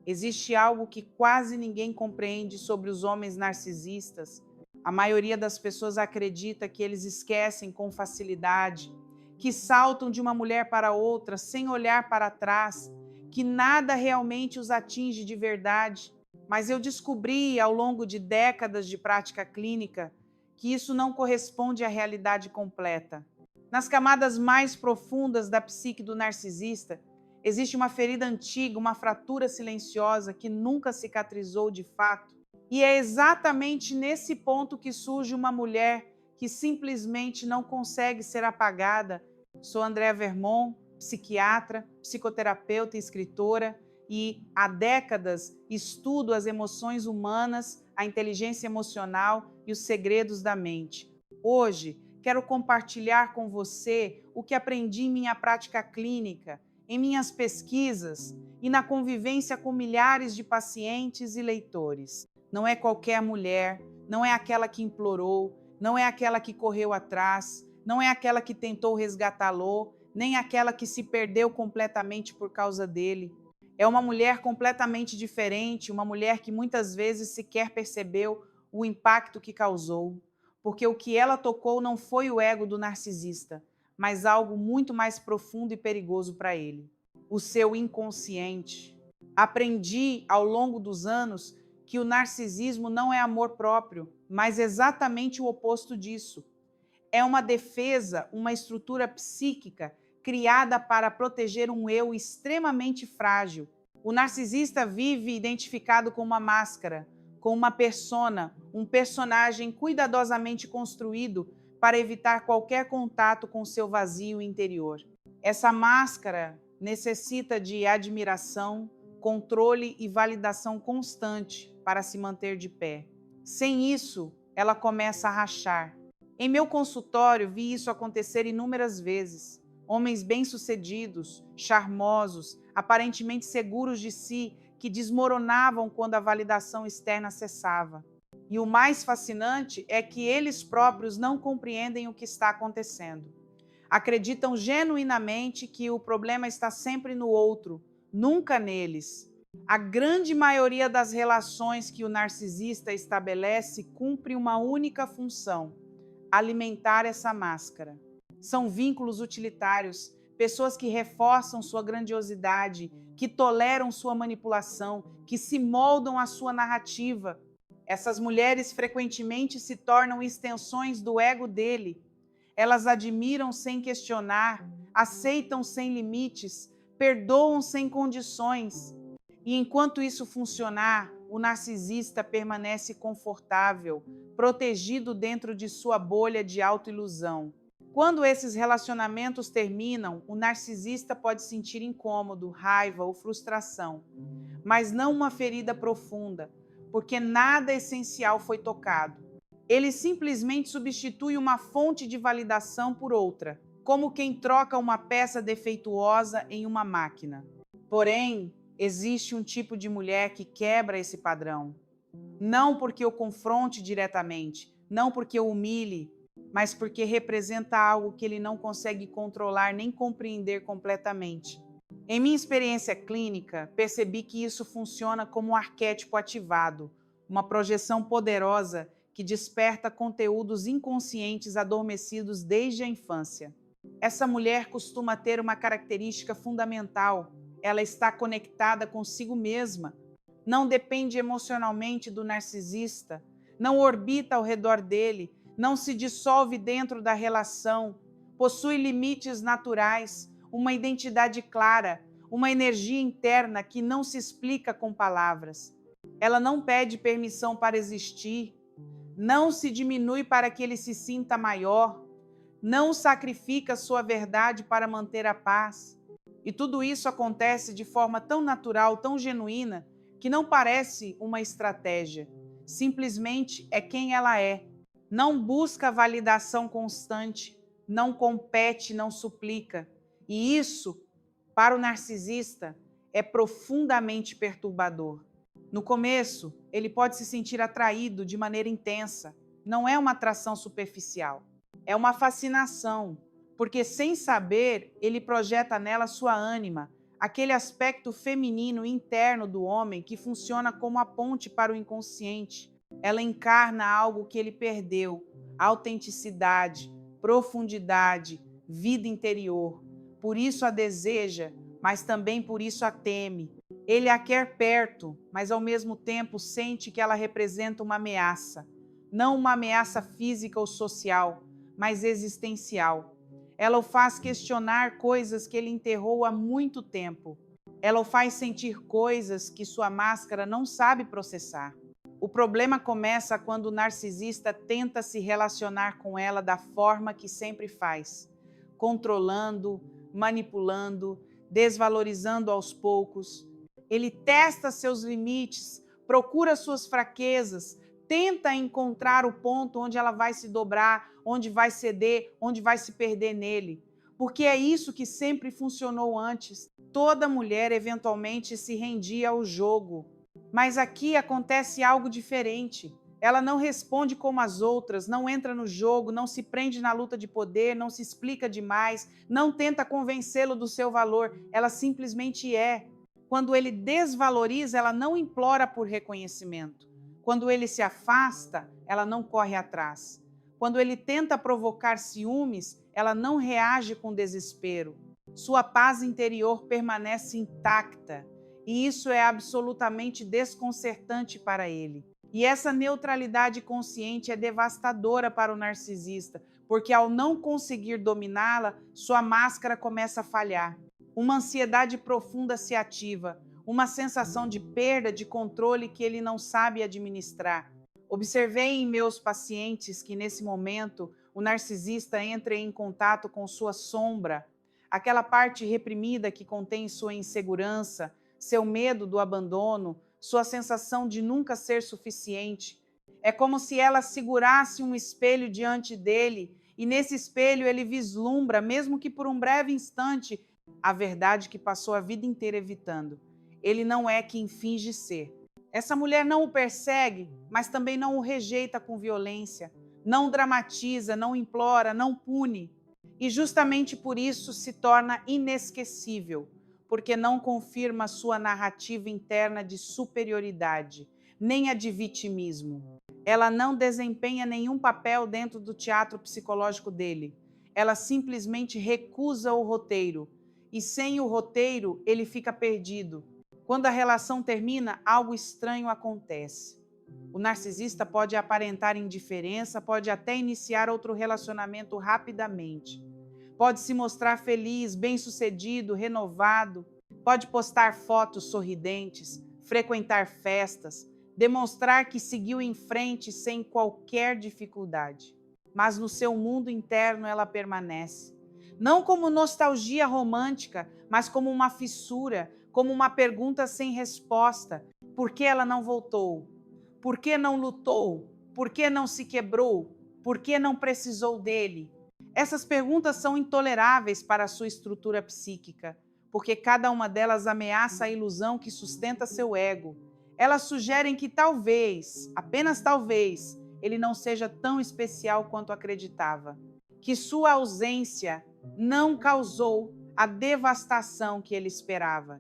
Existe algo que quase ninguém compreende sobre os homens narcisistas. A maioria das pessoas acredita que eles esquecem com facilidade, que saltam de uma mulher para outra sem olhar para trás, que nada realmente os atinge de verdade. Mas eu descobri, ao longo de décadas de prática clínica, que isso não corresponde à realidade completa. Nas camadas mais profundas da psique do narcisista, existe uma ferida antiga, uma fratura silenciosa que nunca cicatrizou de fato. E é exatamente nesse ponto que surge uma mulher que simplesmente não consegue ser apagada. Sou Andréa Vermont, psiquiatra, psicoterapeuta e escritora, e há décadas estudo as emoções humanas, a inteligência emocional e os segredos da mente. Hoje, quero compartilhar com você o que aprendi em minha prática clínica, em minhas pesquisas e na convivência com milhares de pacientes e leitores. Não é qualquer mulher, não é aquela que implorou, não é aquela que correu atrás, não é aquela que tentou resgatá-lo, nem aquela que se perdeu completamente por causa dele. É uma mulher completamente diferente, uma mulher que muitas vezes sequer percebeu o impacto que causou, porque o que ela tocou não foi o ego do narcisista, mas algo muito mais profundo e perigoso para ele: o seu inconsciente. Aprendi ao longo dos anos que o narcisismo não é amor próprio, mas exatamente o oposto disso. É uma defesa, uma estrutura psíquica criada para proteger um eu extremamente frágil. O narcisista vive identificado com uma máscara, com uma persona, um personagem cuidadosamente construído para evitar qualquer contato com seu vazio interior. Essa máscara necessita de admiração, controle e validação constante para se manter de pé. Sem isso, ela começa a rachar. Em meu consultório, vi isso acontecer inúmeras vezes. Homens bem-sucedidos, charmosos, aparentemente seguros de si, que desmoronavam quando a validação externa cessava. E o mais fascinante é que eles próprios não compreendem o que está acontecendo. Acreditam genuinamente que o problema está sempre no outro, nunca neles. A grande maioria das relações que o narcisista estabelece cumpre uma única função: alimentar essa máscara. São vínculos utilitários, pessoas que reforçam sua grandiosidade, que toleram sua manipulação, que se moldam à sua narrativa. Essas mulheres frequentemente se tornam extensões do ego dele. Elas admiram sem questionar, aceitam sem limites, perdoam sem condições. E enquanto isso funcionar, o narcisista permanece confortável, protegido dentro de sua bolha de autoilusão. Quando esses relacionamentos terminam, o narcisista pode sentir incômodo, raiva ou frustração, mas não uma ferida profunda, porque nada essencial foi tocado. Ele simplesmente substitui uma fonte de validação por outra, como quem troca uma peça defeituosa em uma máquina. Porém, existe um tipo de mulher que quebra esse padrão. Não porque o confronte diretamente, não porque o humilhe, mas porque representa algo que ele não consegue controlar nem compreender completamente. Em minha experiência clínica, percebi que isso funciona como um arquétipo ativado, uma projeção poderosa que desperta conteúdos inconscientes adormecidos desde a infância. Essa mulher costuma ter uma característica fundamental: ela está conectada consigo mesma, não depende emocionalmente do narcisista, não orbita ao redor dele, não se dissolve dentro da relação, possui limites naturais, uma identidade clara, uma energia interna que não se explica com palavras. Ela não pede permissão para existir, não se diminui para que ele se sinta maior, não sacrifica sua verdade para manter a paz. E tudo isso acontece de forma tão natural, tão genuína, que não parece uma estratégia. Simplesmente é quem ela é. Não busca validação constante, não compete, não suplica. E isso, para o narcisista, é profundamente perturbador. No começo, ele pode se sentir atraído de maneira intensa. Não é uma atração superficial, é uma fascinação, porque sem saber, ele projeta nela sua ânima, aquele aspecto feminino interno do homem que funciona como a ponte para o inconsciente. Ela encarna algo que ele perdeu: autenticidade, profundidade, vida interior. Por isso a deseja, mas também por isso a teme. Ele a quer perto, mas ao mesmo tempo sente que ela representa uma ameaça. Não uma ameaça física ou social, mas existencial. Ela o faz questionar coisas que ele enterrou há muito tempo. Ela o faz sentir coisas que sua máscara não sabe processar. O problema começa quando o narcisista tenta se relacionar com ela da forma que sempre faz, controlando, manipulando, desvalorizando aos poucos. Ele testa seus limites, procura suas fraquezas, tenta encontrar o ponto onde ela vai se dobrar, onde vai ceder, onde vai se perder nele. Porque é isso que sempre funcionou antes. Toda mulher eventualmente se rendia ao jogo. Mas aqui acontece algo diferente. Ela não responde como as outras, não entra no jogo, não se prende na luta de poder, não se explica demais, não tenta convencê-lo do seu valor. Ela simplesmente é. Quando ele desvaloriza, ela não implora por reconhecimento. Quando ele se afasta, ela não corre atrás. Quando ele tenta provocar ciúmes, ela não reage com desespero. Sua paz interior permanece intacta. E isso é absolutamente desconcertante para ele. E essa neutralidade consciente é devastadora para o narcisista, porque ao não conseguir dominá-la, sua máscara começa a falhar. Uma ansiedade profunda se ativa, uma sensação de perda de controle que ele não sabe administrar. Observei em meus pacientes que, nesse momento, o narcisista entra em contato com sua sombra, aquela parte reprimida que contém sua insegurança, seu medo do abandono, sua sensação de nunca ser suficiente. É como se ela segurasse um espelho diante dele e nesse espelho ele vislumbra, mesmo que por um breve instante, a verdade que passou a vida inteira evitando. Ele não é quem finge ser. Essa mulher não o persegue, mas também não o rejeita com violência, não dramatiza, não implora, não pune. E justamente por isso se torna inesquecível, porque não confirma sua narrativa interna de superioridade, nem a de vitimismo. Ela não desempenha nenhum papel dentro do teatro psicológico dele. Ela simplesmente recusa o roteiro. E sem o roteiro, ele fica perdido. Quando a relação termina, algo estranho acontece. O narcisista pode aparentar indiferença, pode até iniciar outro relacionamento rapidamente. Pode se mostrar feliz, bem-sucedido, renovado. Pode postar fotos sorridentes, frequentar festas, demonstrar que seguiu em frente sem qualquer dificuldade. Mas no seu mundo interno ela permanece. Não como nostalgia romântica, mas como uma fissura, como uma pergunta sem resposta. Por que ela não voltou? Por que não lutou? Por que não se quebrou? Por que não precisou dele? Essas perguntas são intoleráveis para a sua estrutura psíquica, porque cada uma delas ameaça a ilusão que sustenta seu ego. Elas sugerem que talvez, apenas talvez, ele não seja tão especial quanto acreditava, que sua ausência não causou a devastação que ele esperava,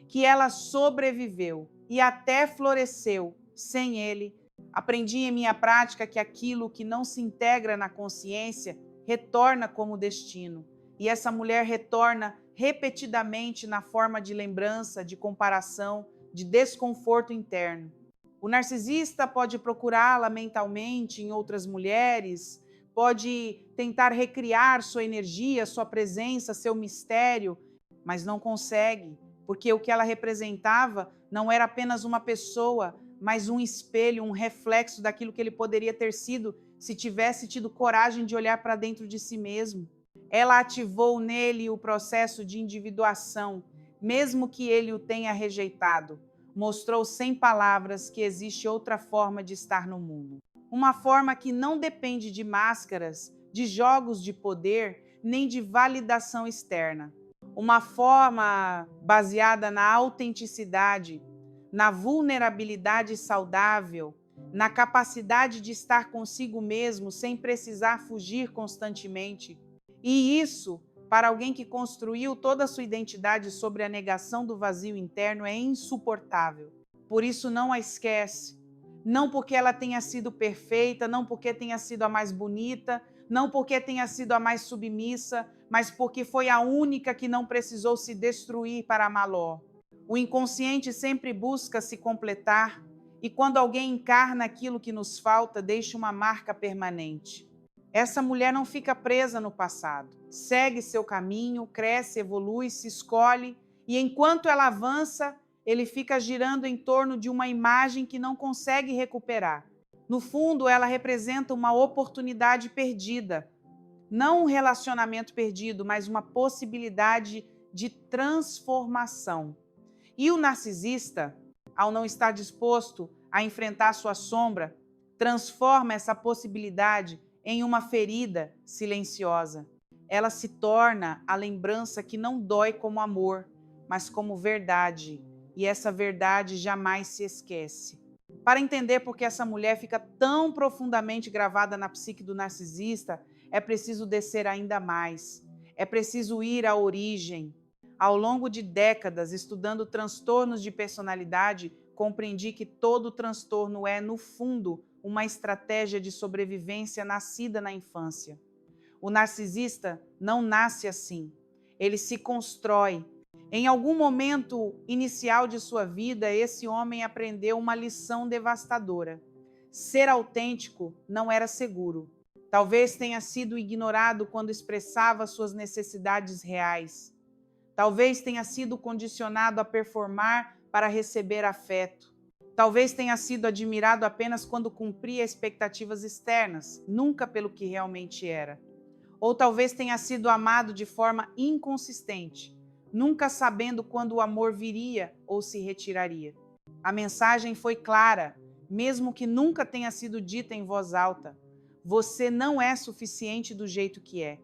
que ela sobreviveu e até floresceu sem ele. Aprendi em minha prática que aquilo que não se integra na consciência retorna como destino. E essa mulher retorna repetidamente na forma de lembrança, de comparação, de desconforto interno. O narcisista pode procurá-la mentalmente em outras mulheres, pode tentar recriar sua energia, sua presença, seu mistério, mas não consegue, porque o que ela representava não era apenas uma pessoa, mas um espelho, um reflexo daquilo que ele poderia ter sido se tivesse tido coragem de olhar para dentro de si mesmo. Ela ativou nele o processo de individuação, mesmo que ele o tenha rejeitado. Mostrou sem palavras que existe outra forma de estar no mundo. Uma forma que não depende de máscaras, de jogos de poder, nem de validação externa. Uma forma baseada na autenticidade, na vulnerabilidade saudável, na capacidade de estar consigo mesmo sem precisar fugir constantemente. E isso para alguém que construiu toda a sua identidade sobre a negação do vazio interno, é insuportável. Por isso, não a esquece. Não porque ela tenha sido perfeita, não porque tenha sido a mais bonita, não porque tenha sido a mais submissa, mas porque foi a única que não precisou se destruir para amá-lo. O inconsciente sempre busca se completar, e quando alguém encarna aquilo que nos falta, deixa uma marca permanente. Essa mulher não fica presa no passado. Segue seu caminho, cresce, evolui, se escolhe, e enquanto ela avança, ele fica girando em torno de uma imagem que não consegue recuperar. No fundo, ela representa uma oportunidade perdida. Não um relacionamento perdido, mas uma possibilidade de transformação. E o narcisista, ao não estar disposto a enfrentar sua sombra, transforma essa possibilidade em uma ferida silenciosa. Ela se torna a lembrança que não dói como amor, mas como verdade. E essa verdade jamais se esquece. Para entender por que essa mulher fica tão profundamente gravada na psique do narcisista, é preciso descer ainda mais. É preciso ir à origem. Ao longo de décadas, estudando transtornos de personalidade, compreendi que todo transtorno é, no fundo, uma estratégia de sobrevivência nascida na infância. O narcisista não nasce assim. Ele se constrói. Em algum momento inicial de sua vida, esse homem aprendeu uma lição devastadora. Ser autêntico não era seguro. Talvez tenha sido ignorado quando expressava suas necessidades reais. Talvez tenha sido condicionado a performar para receber afeto. Talvez tenha sido admirado apenas quando cumpria expectativas externas, nunca pelo que realmente era. Ou talvez tenha sido amado de forma inconsistente, nunca sabendo quando o amor viria ou se retiraria. A mensagem foi clara, mesmo que nunca tenha sido dita em voz alta. Você não é suficiente do jeito que é.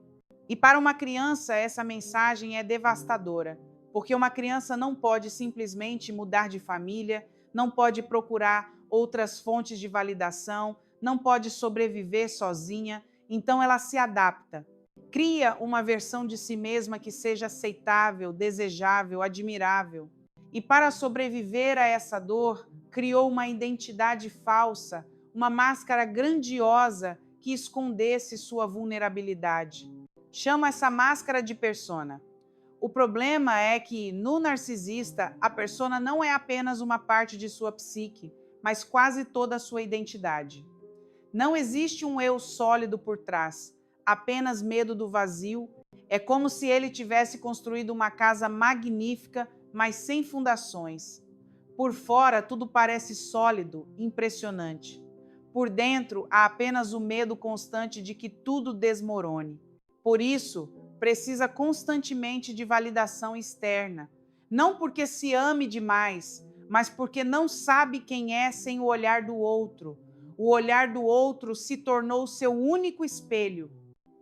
E para uma criança, essa mensagem é devastadora, porque uma criança não pode simplesmente mudar de família, não pode procurar outras fontes de validação, não pode sobreviver sozinha, então ela se adapta. Cria uma versão de si mesma que seja aceitável, desejável, admirável. E para sobreviver a essa dor, criou uma identidade falsa, uma máscara grandiosa que escondesse sua vulnerabilidade. Chama essa máscara de persona. O problema é que, no narcisista, a persona não é apenas uma parte de sua psique, mas quase toda a sua identidade. Não existe um eu sólido por trás, apenas medo do vazio. É como se ele tivesse construído uma casa magnífica, mas sem fundações. Por fora, tudo parece sólido, impressionante. Por dentro, há apenas o medo constante de que tudo desmorone. Por isso, precisa constantemente de validação externa. Não porque se ame demais, mas porque não sabe quem é sem o olhar do outro. O olhar do outro se tornou seu único espelho.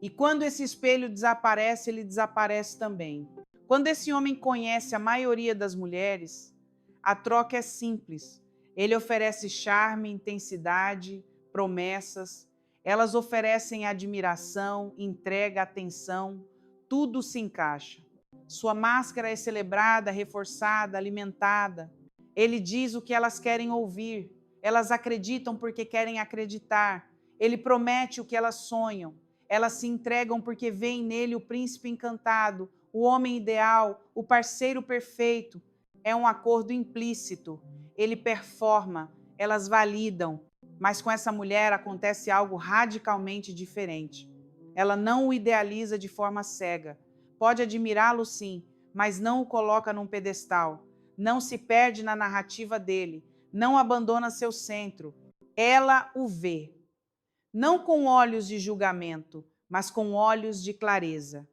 E quando esse espelho desaparece, ele desaparece também. Quando esse homem conhece a maioria das mulheres, a troca é simples. Ele oferece charme, intensidade, promessas. Elas oferecem admiração, entrega, atenção. Tudo se encaixa. Sua máscara é celebrada, reforçada, alimentada. Ele diz o que elas querem ouvir. Elas acreditam porque querem acreditar. Ele promete o que elas sonham. Elas se entregam porque veem nele o príncipe encantado, o homem ideal, o parceiro perfeito. É um acordo implícito. Ele performa, elas validam. Mas com essa mulher acontece algo radicalmente diferente. Ela não o idealiza de forma cega. Pode admirá-lo sim, mas não o coloca num pedestal. Não se perde na narrativa dele. Não abandona seu centro. Ela o vê. Não com olhos de julgamento, mas com olhos de clareza.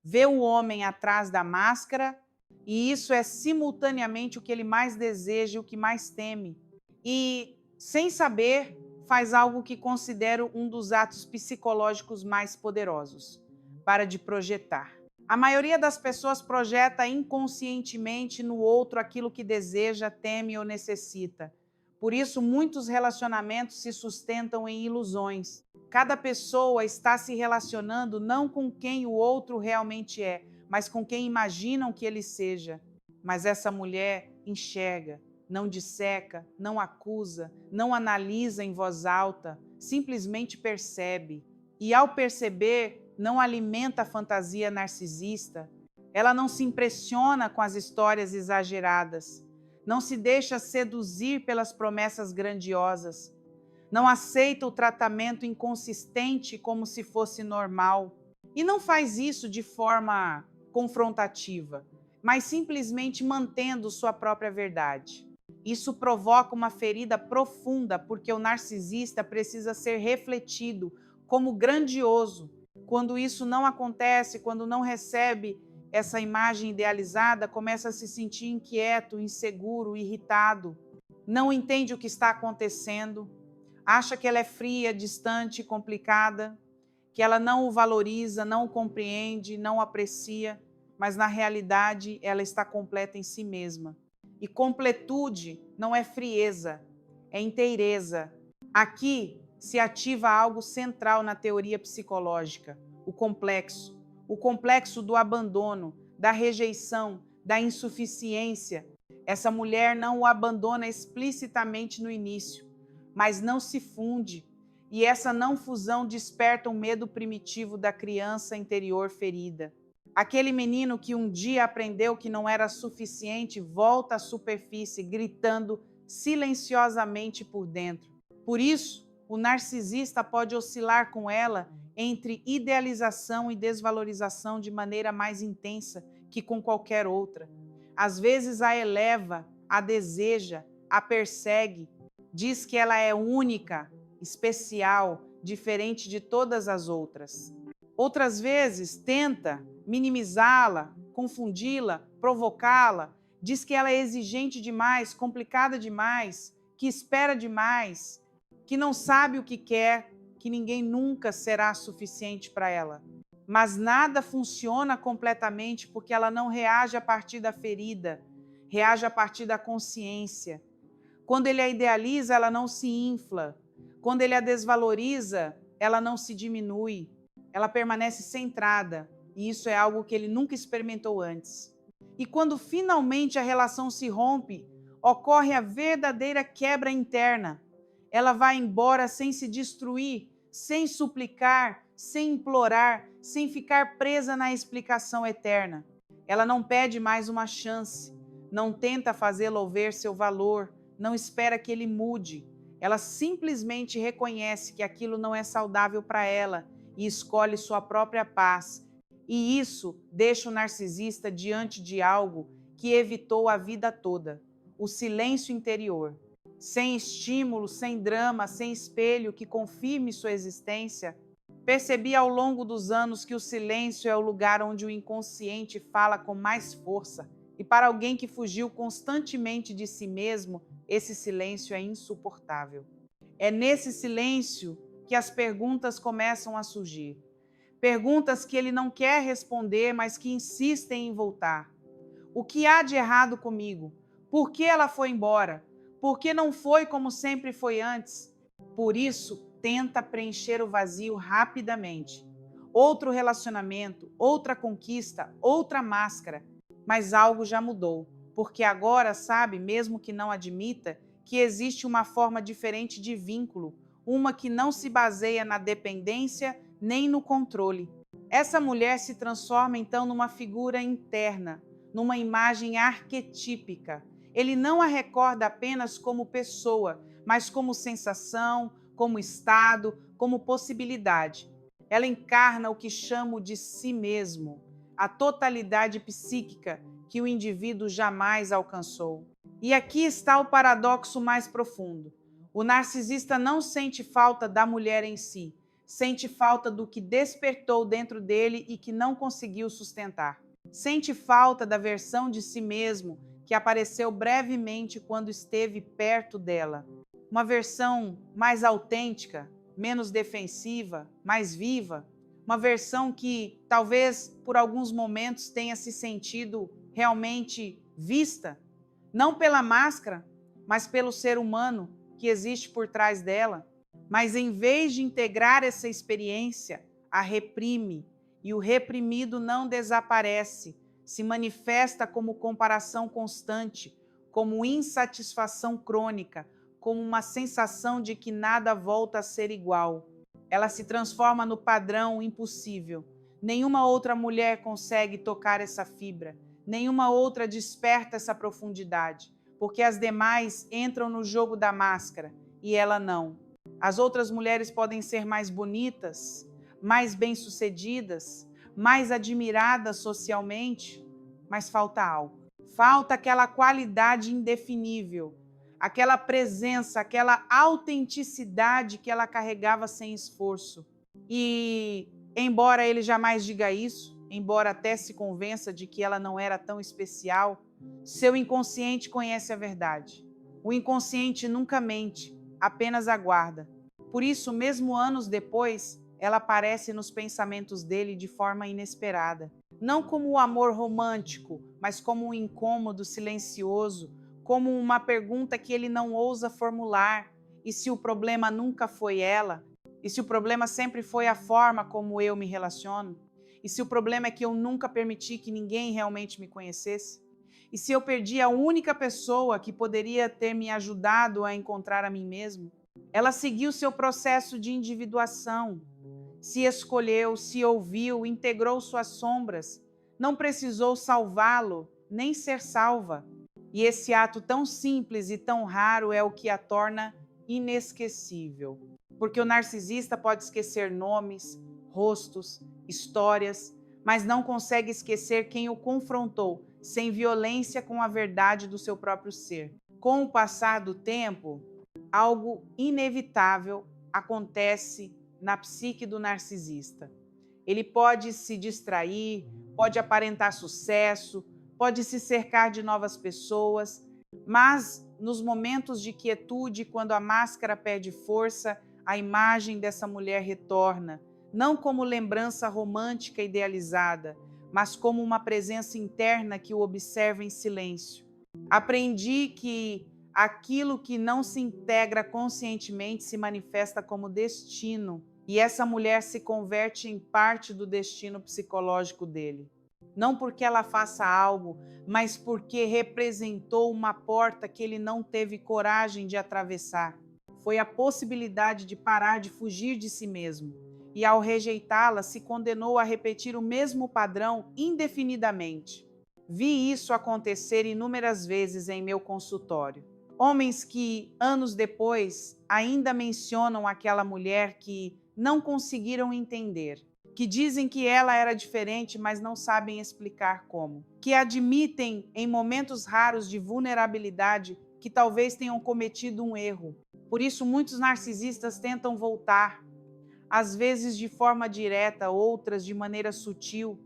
Vê o homem atrás da máscara, e isso é simultaneamente o que ele mais deseja e o que mais teme. E, sem saber, faz algo que considero um dos atos psicológicos mais poderosos: para de projetar. A maioria das pessoas projeta inconscientemente no outro aquilo que deseja, teme ou necessita. Por isso, muitos relacionamentos se sustentam em ilusões. Cada pessoa está se relacionando não com quem o outro realmente é, mas com quem imaginam que ele seja. Mas essa mulher enxerga, não disseca, não acusa, não analisa em voz alta, simplesmente percebe. E ao perceber, não alimenta a fantasia narcisista. Ela não se impressiona com as histórias exageradas. Não se deixa seduzir pelas promessas grandiosas. Não aceita o tratamento inconsistente como se fosse normal. E não faz isso de forma confrontativa, mas simplesmente mantendo sua própria verdade. Isso provoca uma ferida profunda, porque o narcisista precisa ser refletido como grandioso. Quando isso não acontece, quando não recebe essa imagem idealizada, começa a se sentir inquieto, inseguro, irritado, não entende o que está acontecendo, acha que ela é fria, distante, complicada, que ela não o valoriza, não o compreende, não o aprecia, mas na realidade ela está completa em si mesma. E completude não é frieza, é inteireza. Aqui se ativa algo central na teoria psicológica, o complexo do abandono, da rejeição, da insuficiência. Essa mulher não o abandona explicitamente no início, mas não se funde, e essa não fusão desperta um medo primitivo da criança interior ferida. Aquele menino que um dia aprendeu que não era suficiente volta à superfície, gritando silenciosamente por dentro. Por isso, o narcisista pode oscilar com ela entre idealização e desvalorização de maneira mais intensa que com qualquer outra. Às vezes a eleva, a deseja, a persegue, diz que ela é única, especial, diferente de todas as outras. Outras vezes tenta minimizá-la, confundi-la, provocá-la, diz que ela é exigente demais, complicada demais, que espera demais, que não sabe o que quer, que ninguém nunca será suficiente para ela. Mas nada funciona completamente porque ela não reage a partir da ferida, reage a partir da consciência. Quando ele a idealiza, ela não se infla. Quando ele a desvaloriza, ela não se diminui. Ela permanece centrada, e isso é algo que ele nunca experimentou antes. E quando finalmente a relação se rompe, ocorre a verdadeira quebra interna. Ela vai embora sem se destruir, sem suplicar, sem implorar, sem ficar presa na explicação eterna. Ela não pede mais uma chance, não tenta fazê-lo ver seu valor, não espera que ele mude. Ela simplesmente reconhece que aquilo não é saudável para ela e escolhe sua própria paz. E isso deixa o narcisista diante de algo que evitou a vida toda: o silêncio interior. Sem estímulo, sem drama, sem espelho que confirme sua existência, percebi ao longo dos anos que o silêncio é o lugar onde o inconsciente fala com mais força. E para alguém que fugiu constantemente de si mesmo, esse silêncio é insuportável. É nesse silêncio que as perguntas começam a surgir. Perguntas que ele não quer responder, mas que insistem em voltar. O que há de errado comigo? Por que ela foi embora? Por que não foi como sempre foi antes? Por isso, tenta preencher o vazio rapidamente. Outro relacionamento, outra conquista, outra máscara. Mas algo já mudou, porque agora sabe, mesmo que não admita, que existe uma forma diferente de vínculo, uma que não se baseia na dependência nem no controle. Essa mulher se transforma então numa figura interna, numa imagem arquetípica. Ele não a recorda apenas como pessoa, mas como sensação, como estado, como possibilidade. Ela encarna o que chamo de si mesmo, a totalidade psíquica que o indivíduo jamais alcançou. E aqui está o paradoxo mais profundo. O narcisista não sente falta da mulher em si, sente falta do que despertou dentro dele e que não conseguiu sustentar. Sente falta da versão de si mesmo que apareceu brevemente quando esteve perto dela. Uma versão mais autêntica, menos defensiva, mais viva. Uma versão que talvez por alguns momentos tenha se sentido realmente vista, não pela máscara, mas pelo ser humano que existe por trás dela. Mas em vez de integrar essa experiência, a reprime, e o reprimido não desaparece, se manifesta como comparação constante, como insatisfação crônica, como uma sensação de que nada volta a ser igual. Ela se transforma no padrão impossível. Nenhuma outra mulher consegue tocar essa fibra, nenhuma outra desperta essa profundidade, porque as demais entram no jogo da máscara e ela não. As outras mulheres podem ser mais bonitas, mais bem-sucedidas, mais admiradas socialmente, mas falta algo. Falta aquela qualidade indefinível, aquela presença, aquela autenticidade que ela carregava sem esforço. E, embora ele jamais diga isso, embora até se convença de que ela não era tão especial, seu inconsciente conhece a verdade. O inconsciente nunca mente, apenas aguarda. Por isso, mesmo anos depois, ela aparece nos pensamentos dele de forma inesperada. Não como o amor romântico, mas como um incômodo silencioso, como uma pergunta que ele não ousa formular. E se o problema nunca foi ela? E se o problema sempre foi a forma como eu me relaciono? E se o problema é que eu nunca permiti que ninguém realmente me conhecesse? E se eu perdi a única pessoa que poderia ter me ajudado a encontrar a mim mesmo? Ela seguiu seu processo de individuação, se escolheu, se ouviu, integrou suas sombras, não precisou salvá-lo, nem ser salva. E esse ato tão simples e tão raro é o que a torna inesquecível. Porque o narcisista pode esquecer nomes, rostos, histórias, mas não consegue esquecer quem o confrontou, sem violência, com a verdade do seu próprio ser. Com o passar do tempo, algo inevitável acontece na psique do narcisista. Ele pode se distrair, pode aparentar sucesso, pode se cercar de novas pessoas, mas nos momentos de quietude, quando a máscara perde força, a imagem dessa mulher retorna, não como lembrança romântica idealizada, mas como uma presença interna que o observa em silêncio. Aprendi que aquilo que não se integra conscientemente se manifesta como destino, e essa mulher se converte em parte do destino psicológico dele. Não porque ela faça algo, mas porque representou uma porta que ele não teve coragem de atravessar. Foi a possibilidade de parar de fugir de si mesmo. E ao rejeitá-la, se condenou a repetir o mesmo padrão indefinidamente. Vi isso acontecer inúmeras vezes em meu consultório. Homens que, anos depois, ainda mencionam aquela mulher que não conseguiram entender, que dizem que ela era diferente, mas não sabem explicar como, que admitem em momentos raros de vulnerabilidade que talvez tenham cometido um erro. Por isso, muitos narcisistas tentam voltar, às vezes de forma direta, outras de maneira sutil,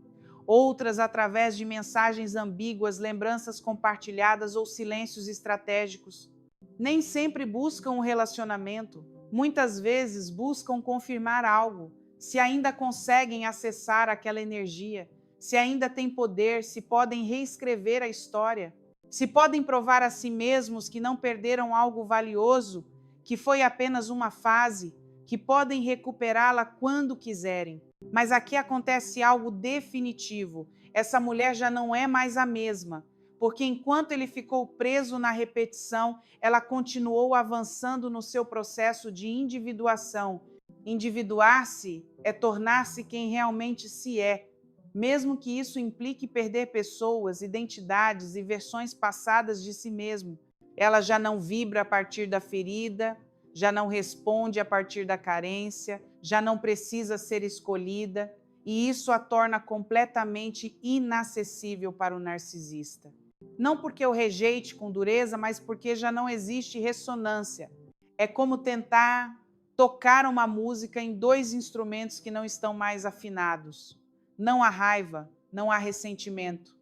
outras através de mensagens ambíguas, lembranças compartilhadas ou silêncios estratégicos. Nem sempre buscam um relacionamento, muitas vezes buscam confirmar algo, se ainda conseguem acessar aquela energia, se ainda têm poder, se podem reescrever a história, se podem provar a si mesmos que não perderam algo valioso, que foi apenas uma fase, que podem recuperá-la quando quiserem. Mas aqui acontece algo definitivo. Essa mulher já não é mais a mesma, porque enquanto ele ficou preso na repetição, ela continuou avançando no seu processo de individuação. Individuar-se é tornar-se quem realmente se é, mesmo que isso implique perder pessoas, identidades e versões passadas de si mesmo. Ela já não vibra a partir da ferida, já não responde a partir da carência, já não precisa ser escolhida, e isso a torna completamente inacessível para o narcisista. Não porque o rejeite com dureza, mas porque já não existe ressonância. É como tentar tocar uma música em dois instrumentos que não estão mais afinados. Não há raiva, não há ressentimento,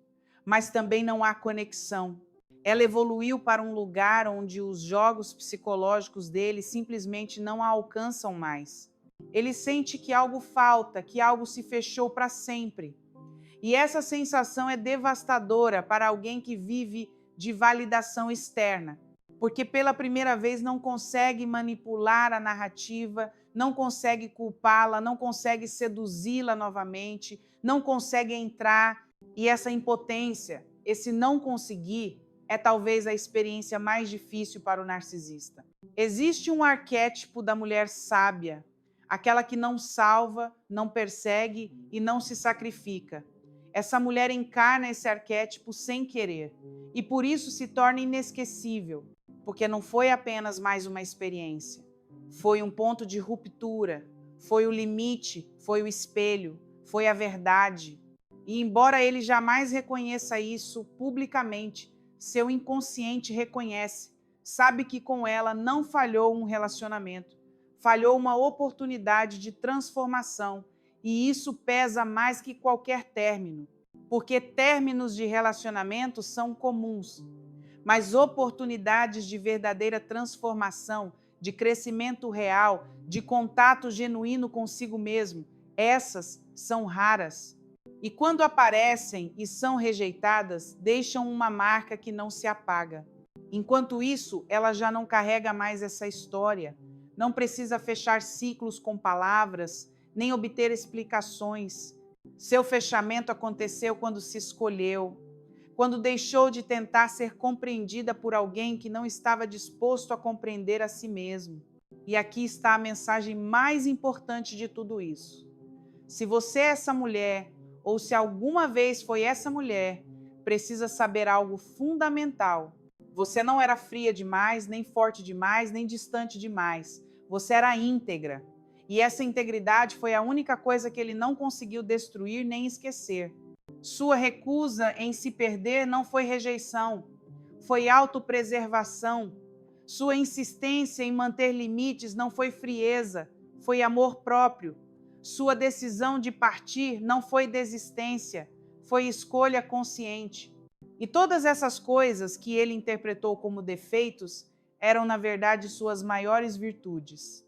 mas também não há conexão. Ela evoluiu para um lugar onde os jogos psicológicos dele simplesmente não a alcançam mais. Ele sente que algo falta, que algo se fechou para sempre. E essa sensação é devastadora para alguém que vive de validação externa, porque pela primeira vez não consegue manipular a narrativa, não consegue culpá-la, não consegue seduzi-la novamente, não consegue entrar. E essa impotência, esse não conseguir, é talvez a experiência mais difícil para o narcisista. Existe um arquétipo da mulher sábia, aquela que não salva, não persegue e não se sacrifica. Essa mulher encarna esse arquétipo sem querer e por isso se torna inesquecível, porque não foi apenas mais uma experiência, foi um ponto de ruptura, foi o limite, foi o espelho, foi a verdade. E embora ele jamais reconheça isso publicamente, seu inconsciente reconhece, sabe que com ela não falhou um relacionamento, falhou uma oportunidade de transformação, e isso pesa mais que qualquer término, porque términos de relacionamento são comuns, mas oportunidades de verdadeira transformação, de crescimento real, de contato genuíno consigo mesmo, essas são raras. E quando aparecem e são rejeitadas, deixam uma marca que não se apaga. Enquanto isso, ela já não carrega mais essa história, não precisa fechar ciclos com palavras, nem obter explicações. Seu fechamento aconteceu quando se escolheu, quando deixou de tentar ser compreendida por alguém que não estava disposto a compreender a si mesmo. E aqui está a mensagem mais importante de tudo isso. Se você é essa mulher, ou se alguma vez foi essa mulher, precisa saber algo fundamental. Você não era fria demais, nem forte demais, nem distante demais. Você era íntegra. E essa integridade foi a única coisa que ele não conseguiu destruir nem esquecer. Sua recusa em se perder não foi rejeição, foi autopreservação. Sua insistência em manter limites não foi frieza, foi amor próprio. Sua decisão de partir não foi desistência, foi escolha consciente. E todas essas coisas que ele interpretou como defeitos eram, na verdade, suas maiores virtudes.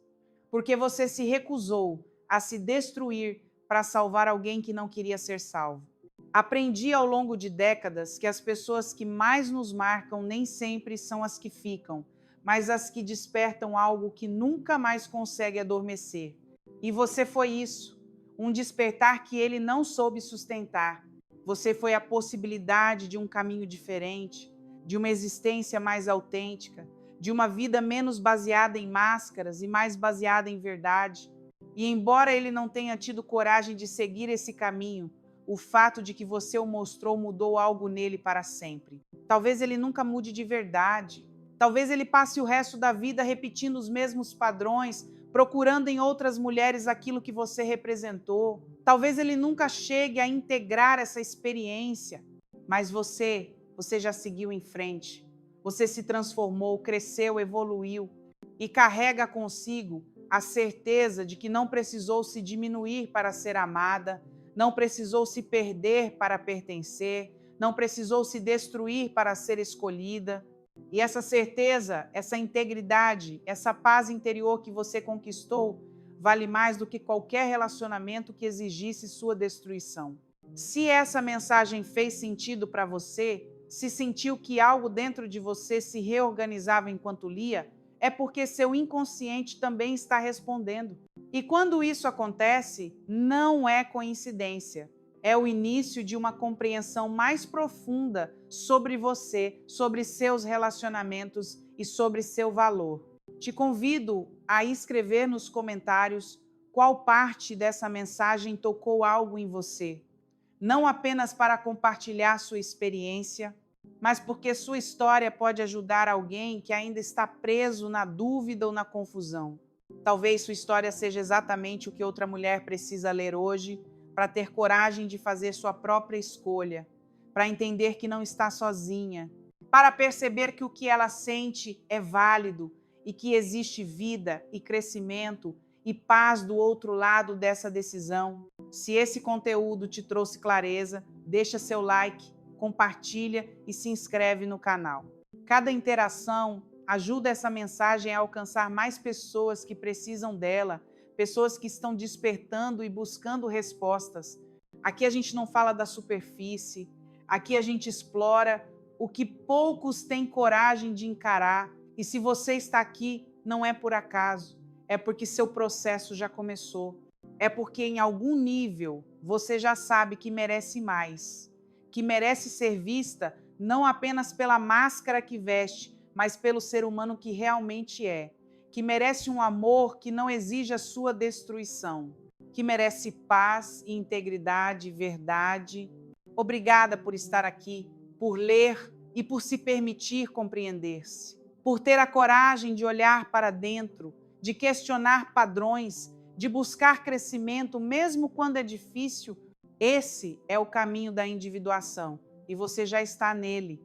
Porque você se recusou a se destruir para salvar alguém que não queria ser salvo. Aprendi ao longo de décadas que as pessoas que mais nos marcam nem sempre são as que ficam, mas as que despertam algo que nunca mais consegue adormecer. E você foi isso, um despertar que ele não soube sustentar. Você foi a possibilidade de um caminho diferente, de uma existência mais autêntica, de uma vida menos baseada em máscaras e mais baseada em verdade. E embora ele não tenha tido coragem de seguir esse caminho, o fato de que você o mostrou mudou algo nele para sempre. Talvez ele nunca mude de verdade. Talvez ele passe o resto da vida repetindo os mesmos padrões, procurando em outras mulheres aquilo que você representou. Talvez ele nunca chegue a integrar essa experiência. Mas você já seguiu em frente. Você se transformou, cresceu, evoluiu e carrega consigo a certeza de que não precisou se diminuir para ser amada, não precisou se perder para pertencer, não precisou se destruir para ser escolhida. E essa certeza, essa integridade, essa paz interior que você conquistou, vale mais do que qualquer relacionamento que exigisse sua destruição. Se essa mensagem fez sentido para você, se sentiu que algo dentro de você se reorganizava enquanto lia, é porque seu inconsciente também está respondendo. E quando isso acontece, não é coincidência. É o início de uma compreensão mais profunda sobre você, sobre seus relacionamentos e sobre seu valor. Te convido a escrever nos comentários qual parte dessa mensagem tocou algo em você. Não apenas para compartilhar sua experiência, mas porque sua história pode ajudar alguém que ainda está preso na dúvida ou na confusão. Talvez sua história seja exatamente o que outra mulher precisa ler hoje para ter coragem de fazer sua própria escolha, para entender que não está sozinha, para perceber que o que ela sente é válido e que existe vida e crescimento e paz do outro lado dessa decisão. Se esse conteúdo te trouxe clareza, deixa seu like, compartilha e se inscreve no canal. Cada interação ajuda essa mensagem a alcançar mais pessoas que precisam dela, pessoas que estão despertando e buscando respostas. Aqui a gente não fala da superfície, aqui a gente explora o que poucos têm coragem de encarar, E se você está aqui, não é por acaso, é porque seu processo já começou. É porque em algum nível você já sabe que merece mais, que merece ser vista não apenas pela máscara que veste, mas pelo ser humano que realmente é, que merece um amor que não exija sua destruição, que merece paz e integridade, verdade. Obrigada por estar aqui, por ler e por se permitir compreender-se, por ter a coragem de olhar para dentro, de questionar padrões, de buscar crescimento, mesmo quando é difícil. Esse é o caminho da individuação e você já está nele.